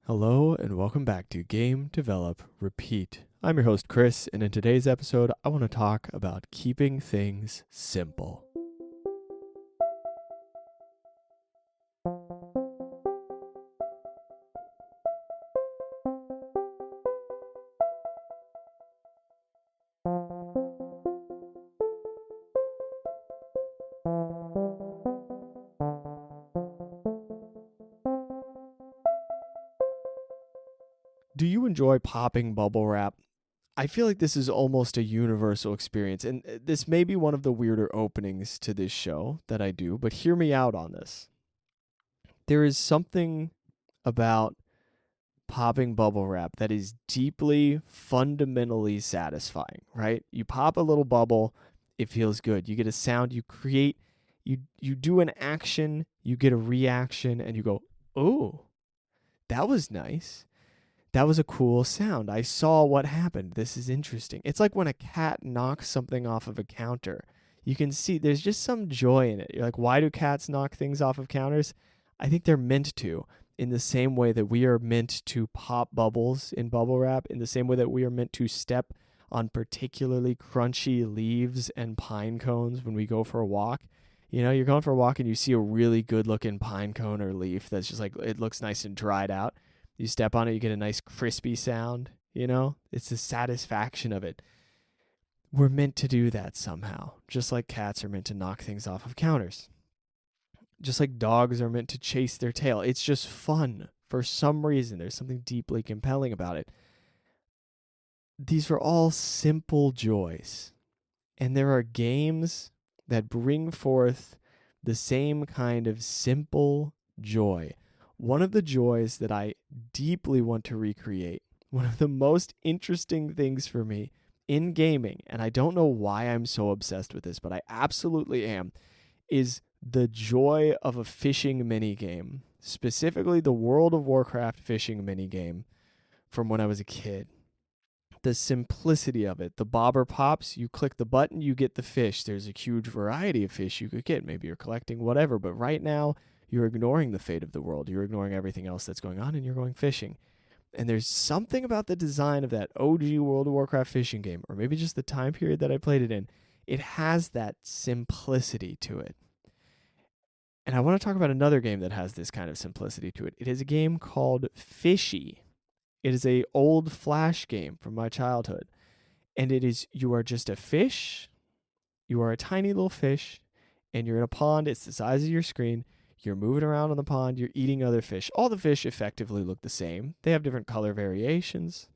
Hello and welcome back to Game, Develop, Repeat. I'm your host Chris, and in today's episode, I want to talk about keeping things simple. Do you enjoy popping bubble wrap? I feel like this is almost a universal experience, and this may be one of the weirder openings to this show that I do, but hear me out on this. There is something about popping bubble wrap that is deeply, fundamentally satisfying, right? You pop a little bubble, it feels good. You get a sound, you create, you do an action, you get a reaction, and you go, "Oh, that was nice. That was a cool sound. I saw what happened. This is interesting." It's like when a cat knocks something off of a counter. You can see there's just some joy in it. You're like, why do cats knock things off of counters? I think they're meant to, in the same way that we are meant to pop bubbles in bubble wrap, in the same way that we are meant to step on particularly crunchy leaves and pine cones when we go for a walk. You know, you're going for a walk and you see a really good looking pine cone or leaf that's just like, it looks nice and dried out. You step on it, you get a nice crispy sound, you know? It's the satisfaction of it. We're meant to do that somehow, just like cats are meant to knock things off of counters. Just like dogs are meant to chase their tail. It's just fun. For some reason, there's something deeply compelling about it. These are all simple joys. And there are games that bring forth the same kind of simple joy. One of the joys that I deeply want to recreate, one of the most interesting things for me in gaming, and I don't know why I'm so obsessed with this, but I absolutely am, is the joy of a fishing minigame, specifically the World of Warcraft fishing minigame from when I was a kid. The simplicity of it. The bobber pops, you click the button, you get the fish. There's a huge variety of fish you could get. Maybe you're collecting whatever, but right now you're ignoring the fate of the world. You're ignoring everything else that's going on, and you're going fishing. And there's something about the design of that OG World of Warcraft fishing game, or maybe just the time period that I played it in. It has that simplicity to it. And I want to talk about another game that has this kind of simplicity to it. It is a game called Fishy. It is a old Flash game from my childhood. And it is, you are just a fish. You are a tiny little fish, and you're in a pond. It's the size of your screen. You're moving around on the pond. You're eating other fish. All the fish effectively look the same. They have different color variations,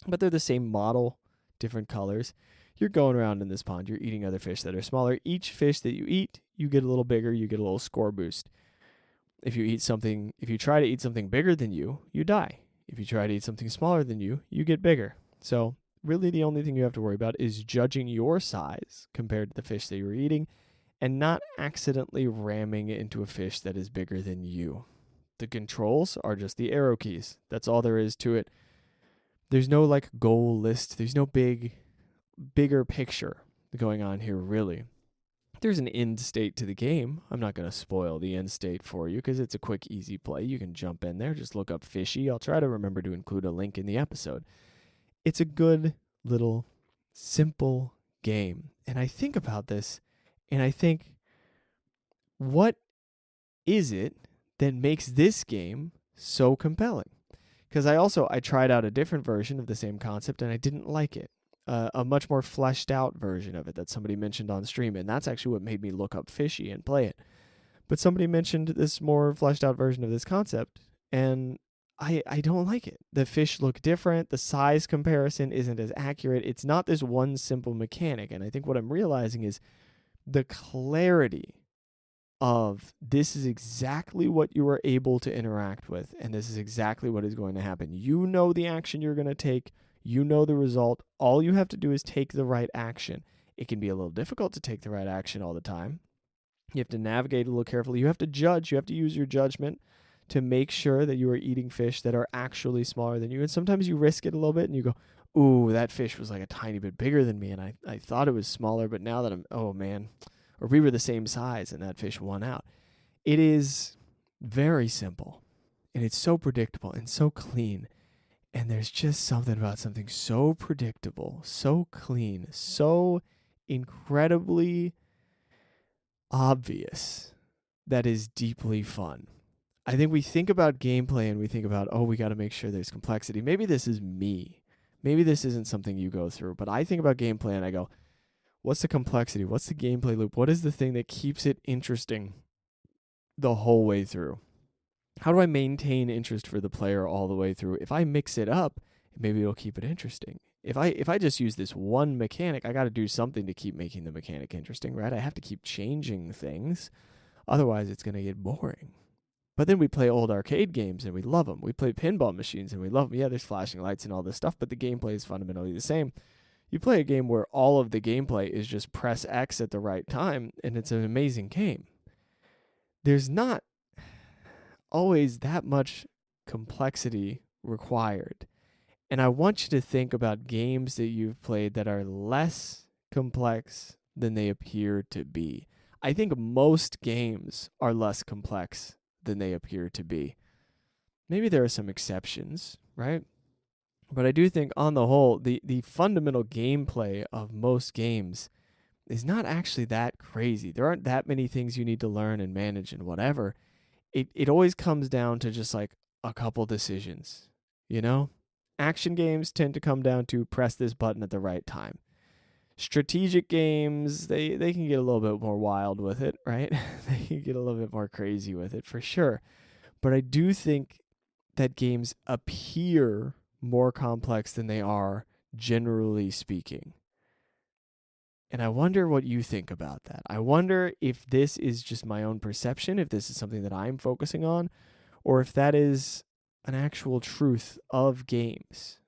but they're the same model, different colors. You're going around in this pond. You're eating other fish that are smaller. Each fish that you eat, you get a little bigger. You get a little score boost. If you try to eat something bigger than you die. If you try to eat something smaller than you get bigger. So really the only thing you have to worry about is judging your size compared to the fish that you're eating and not accidentally ramming into a fish that is bigger than you. The controls are just the arrow keys. That's all there is to it. There's no like goal list. There's no bigger picture going on here, really. There's an end state to the game. I'm not going to spoil the end state for you because it's a quick, easy play. You can jump in there, just look up Fishy. I'll try to remember to include a link in the episode. It's a good little simple game. And I think about this and I think, what is it that makes this game so compelling? Because I tried out a different version of the same concept and I didn't like it. A much more fleshed out version of it that somebody mentioned on stream, and that's actually what made me look up Fishy and play it. But somebody mentioned this more fleshed out version of this concept, and I don't like it. The fish look different. The size comparison isn't as accurate. It's not this one simple mechanic, and I think what I'm realizing is the clarity of this is exactly what you are able to interact with, and this is exactly what is going to happen. You know the action you're going to take. You know the result. All you have to do is take the right action. It can be a little difficult to take the right action all the time. You have to navigate a little carefully. You have to judge. You have to use your judgment to make sure that you are eating fish that are actually smaller than you. And sometimes you risk it a little bit and you go, ooh, that fish was like a tiny bit bigger than me. And I thought it was smaller, but now that oh man, or we were the same size and that fish won out. It is very simple. and it's so predictable and so clean. And there's just something about something so predictable, so clean, so incredibly obvious that is deeply fun. I think we think about gameplay and we think about, oh, we got to make sure there's complexity. Maybe this is me. Maybe this isn't something you go through, but I think about gameplay and I go, what's the complexity? What's the gameplay loop? What is the thing that keeps it interesting the whole way through? How do I maintain interest for the player all the way through? If I mix it up, maybe it'll keep it interesting. If I just use this one mechanic, I got to do something to keep making the mechanic interesting, right? I have to keep changing things. Otherwise, it's going to get boring. But then we play old arcade games and we love them. We play pinball machines and we love them. Yeah, there's flashing lights and all this stuff, but the gameplay is fundamentally the same. You play a game where all of the gameplay is just press X at the right time, and it's an amazing game. There's not always that much complexity required. And I want you to think about games that you've played that are less complex than they appear to be. I think most games are less complex than they appear to be. Maybe there are some exceptions, right? But I do think on the whole, the fundamental gameplay of most games is not actually that crazy. There aren't that many things you need to learn and manage and whatever. It always comes down to just like a couple decisions, you know? Action games tend to come down to press this button at the right time. Strategic games, they can get a little bit more wild with it, right? They can get a little bit more crazy with it for sure. But I do think that games appear more complex than they are, generally speaking. And I wonder what you think about that. I wonder if this is just my own perception, if this is something that I'm focusing on, or if that is an actual truth of games.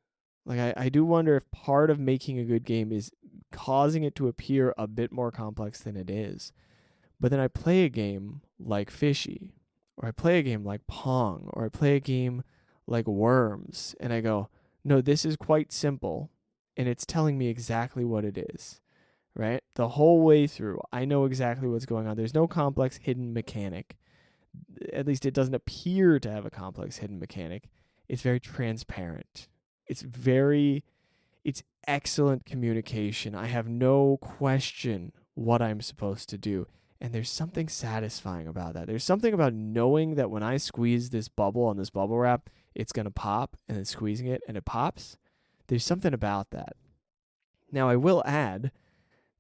Like, I do wonder if part of making a good game is causing it to appear a bit more complex than it is. But then I play a game like Fishy, or I play a game like Pong, or I play a game like Worms, and I go, no, this is quite simple, and it's telling me exactly what it is, right? The whole way through, I know exactly what's going on. There's no complex hidden mechanic. At least it doesn't appear to have a complex hidden mechanic. It's very transparent. It's excellent communication. I have no question what I'm supposed to do. And there's something satisfying about that. There's something about knowing that when I squeeze this bubble on this bubble wrap, it's going to pop, and then squeezing it and it pops. There's something about that. Now, I will add,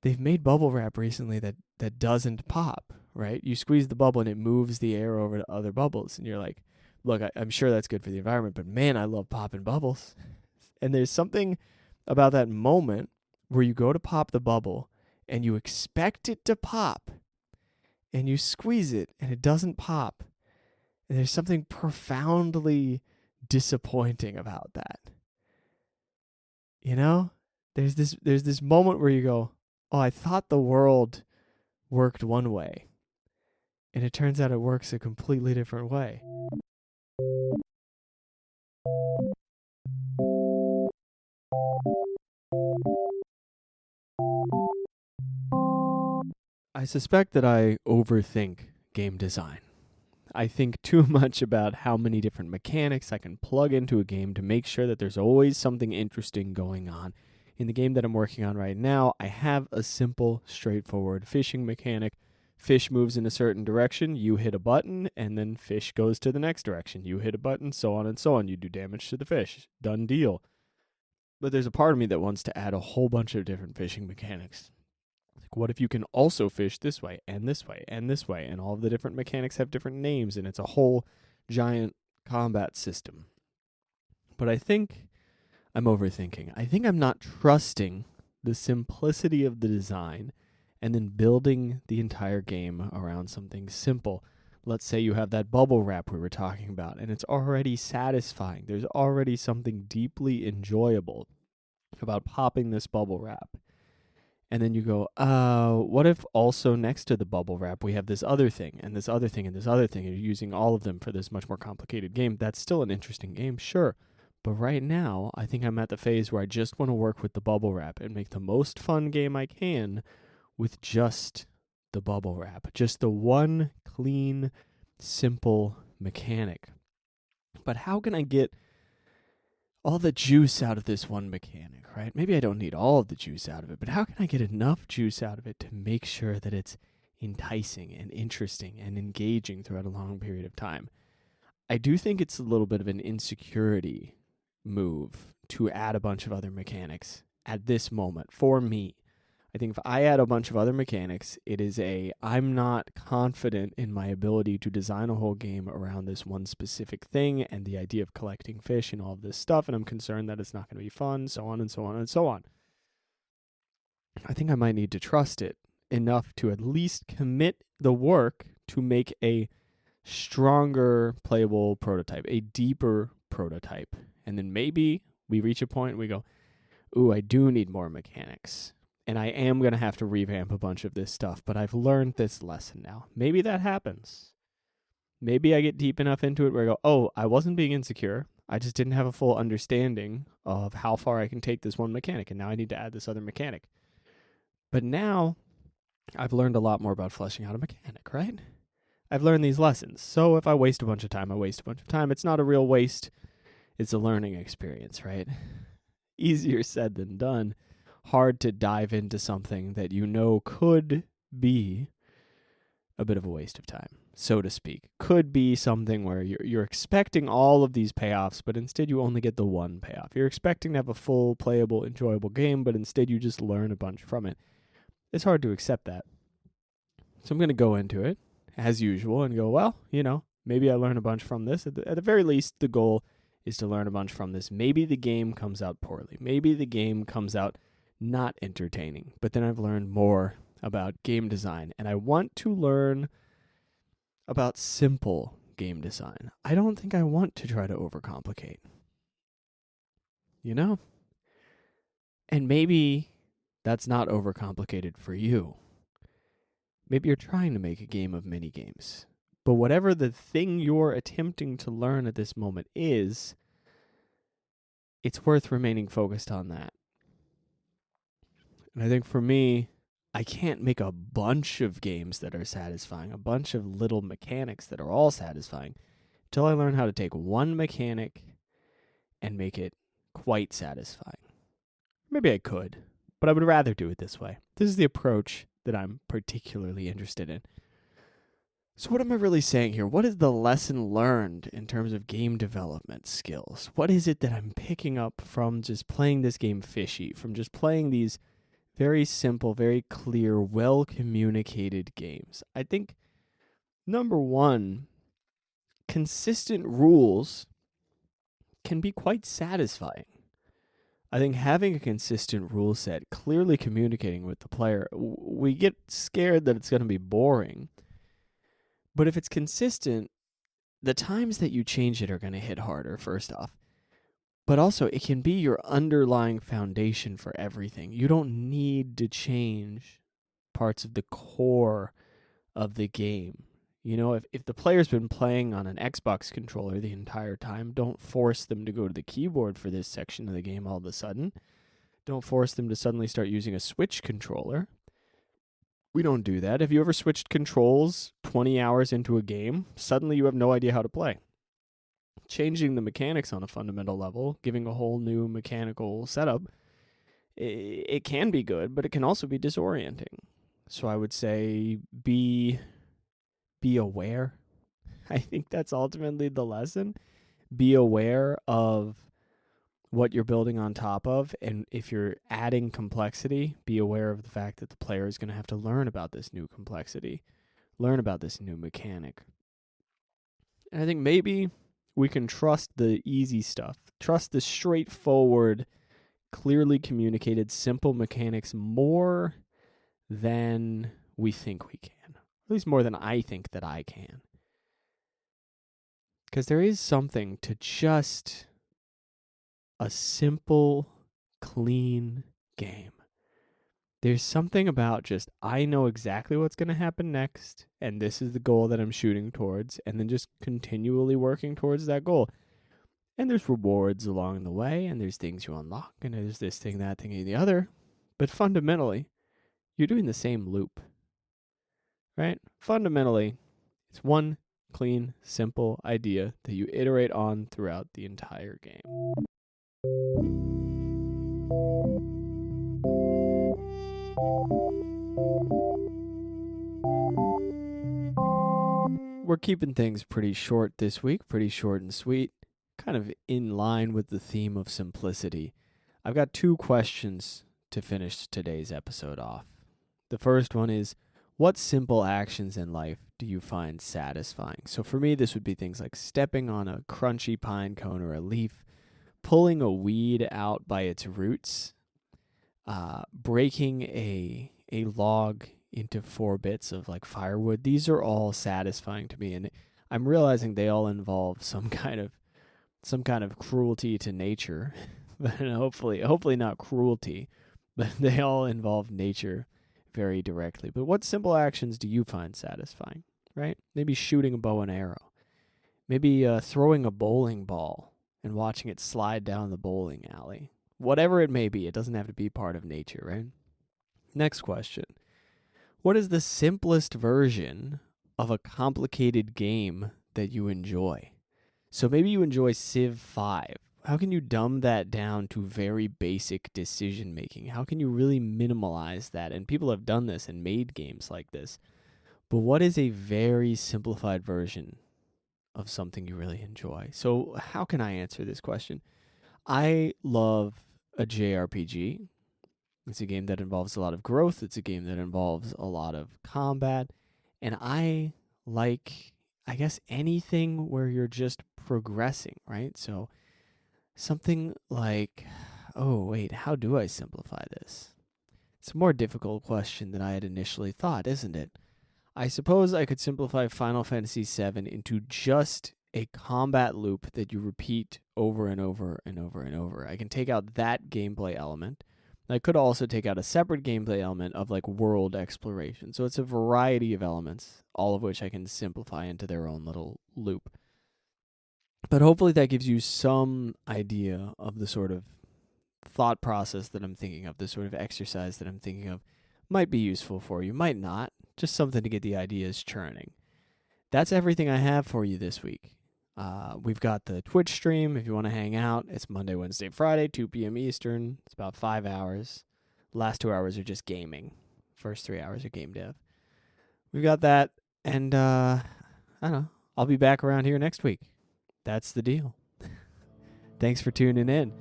they've made bubble wrap recently that doesn't pop, right? You squeeze the bubble and it moves the air over to other bubbles. And you're like, look, I'm sure that's good for the environment, but man, I love popping bubbles. And there's something about that moment where you go to pop the bubble and you expect it to pop and you squeeze it and it doesn't pop. And there's something profoundly disappointing about that. You know? There's this moment where you go, oh, I thought the world worked one way. And it turns out it works a completely different way. I suspect that I overthink game design. I think too much about how many different mechanics I can plug into a game to make sure that there's always something interesting going on. In the game that I'm working on right now, I have a simple, straightforward fishing mechanic. Fish moves in a certain direction, you hit a button, and then fish goes to the next direction. You hit a button, so on and so on. You do damage to the fish. Done deal. But there's a part of me that wants to add a whole bunch of different fishing mechanics. Like, what if you can also fish this way and this way and this way, and all of the different mechanics have different names, and it's a whole giant combat system? But I think I'm overthinking. I think I'm not trusting the simplicity of the design and then building the entire game around something simple. Let's say you have that bubble wrap we were talking about, and it's already satisfying. There's already something deeply enjoyable about popping this bubble wrap. And then you go, what if also next to the bubble wrap we have this other thing, and this other thing, and this other thing, and you're using all of them for this much more complicated game? That's still an interesting game, sure. But right now, I think I'm at the phase where I just want to work with the bubble wrap and make the most fun game I can with just the bubble wrap. Just the one clean, simple mechanic. But how can I get all the juice out of this one mechanic, right? Maybe I don't need all of the juice out of it, but how can I get enough juice out of it to make sure that it's enticing and interesting and engaging throughout a long period of time? I do think it's a little bit of an insecurity move to add a bunch of other mechanics at this moment for me. I think if I add a bunch of other mechanics, it is I'm not confident in my ability to design a whole game around this one specific thing and the idea of collecting fish and all of this stuff, and I'm concerned that it's not going to be fun, so on and so on and so on. I think I might need to trust it enough to at least commit the work to make a stronger playable prototype, a deeper prototype. And then maybe we reach a point and we go, ooh, I do need more mechanics. And I am going to have to revamp a bunch of this stuff, but I've learned this lesson now. Maybe that happens. Maybe I get deep enough into it where I go, oh, I wasn't being insecure. I just didn't have a full understanding of how far I can take this one mechanic, and now I need to add this other mechanic. But now I've learned a lot more about fleshing out a mechanic, right? I've learned these lessons. So if I waste a bunch of time, I waste a bunch of time. It's not a real waste. It's a learning experience, right? Easier said than done. Hard to dive into something that you know could be a bit of a waste of time, so to speak. Could be something where you're expecting all of these payoffs, but instead you only get the one payoff. You're expecting to have a full, playable, enjoyable game, but instead you just learn a bunch from it. It's hard to accept that. So I'm going to go into it, as usual, and go, well, maybe I learn a bunch from this. At the very least, the goal is to learn a bunch from this. Maybe the game comes out poorly. Maybe the game comes out not entertaining, but then I've learned more about game design, and I want to learn about simple game design. I don't think I want to try to overcomplicate, And maybe that's not overcomplicated for you. Maybe you're trying to make a game of mini games, but whatever the thing you're attempting to learn at this moment is, it's worth remaining focused on that. And I think for me, I can't make a bunch of games that are satisfying, a bunch of little mechanics that are all satisfying, until I learn how to take one mechanic and make it quite satisfying. Maybe I could, but I would rather do it this way. This is the approach that I'm particularly interested in. So what am I really saying here? What is the lesson learned in terms of game development skills? What is it that I'm picking up from just playing this game Fishy, from just playing these very simple, very clear, well-communicated games? I think, number one, consistent rules can be quite satisfying. I think having a consistent rule set, clearly communicating with the player, we get scared that it's going to be boring. But if it's consistent, the times that you change it are going to hit harder, first off. But also, it can be your underlying foundation for everything. You don't need to change parts of the core of the game. If the player's been playing on an Xbox controller the entire time, don't force them to go to the keyboard for this section of the game all of a sudden. Don't force them to suddenly start using a Switch controller. We don't do that. Have you ever switched controls 20 hours into a game? Suddenly you have no idea how to play. Changing the mechanics on a fundamental level, giving a whole new mechanical setup, it can be good, but it can also be disorienting. So I would say be aware. I think that's ultimately the lesson. Be aware of what you're building on top of, and if you're adding complexity, be aware of the fact that the player is going to have to learn about this new complexity, learn about this new mechanic. And I think maybe we can trust the easy stuff, trust the straightforward, clearly communicated, simple mechanics more than we think we can. At least more than I think that I can. Because there is something to just a simple, clean game. There's something about just, I know exactly what's going to happen next, and this is the goal that I'm shooting towards, and then just continually working towards that goal. And there's rewards along the way, and there's things you unlock, and there's this thing, that thing, and the other. But fundamentally, you're doing the same loop. Right? Fundamentally, it's one clean, simple idea that you iterate on throughout the entire game. We're keeping things pretty short this week, pretty short and sweet, kind of in line with the theme of simplicity. I've got 2 questions to finish today's episode off. The first one is, what simple actions in life do you find satisfying? So for me, this would be things like stepping on a crunchy pine cone or a leaf, pulling a weed out by its roots, breaking a log into 4 bits of like firewood. These are all satisfying to me, and I'm realizing they all involve some kind of cruelty to nature, but hopefully not cruelty, but they all involve nature very directly. But what simple actions do you find satisfying, right? Maybe shooting a bow and arrow. Maybe throwing a bowling ball and watching it slide down the bowling alley. Whatever it may be, it doesn't have to be part of nature, right? Next question. What is the simplest version of a complicated game that you enjoy? So maybe you enjoy Civ 5. How can you dumb that down to very basic decision making? How can you really minimalize that? And people have done this and made games like this. But what is a very simplified version of something you really enjoy? So how can I answer this question? I love a JRPG. It's a game that involves a lot of growth. It's a game that involves a lot of combat. And I like, I guess, anything where you're just progressing, right? So something like, oh, wait, how do I simplify this? It's a more difficult question than I had initially thought, isn't it? I suppose I could simplify Final Fantasy VII into just a combat loop that you repeat over and over and over and over. I can take out that gameplay element. I could also take out a separate gameplay element of like world exploration. So it's a variety of elements, all of which I can simplify into their own little loop. But hopefully that gives you some idea of the sort of thought process that I'm thinking of, the sort of exercise that I'm thinking of. Might be useful for you, might not. Just something to get the ideas churning. That's everything I have for you this week. We've got the Twitch stream if you want to hang out. It's Monday, Wednesday, Friday, 2 p.m. Eastern. It's about 5 hours. The last 2 hours are just gaming. First 3 hours are game dev. We've got that, and I don't know. I'll be back around here next week. That's the deal. Thanks for tuning in.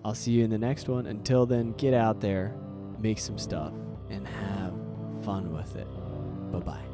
I'll see you in the next one. Until then, get out there, make some stuff, and have fun with it. Bye-bye.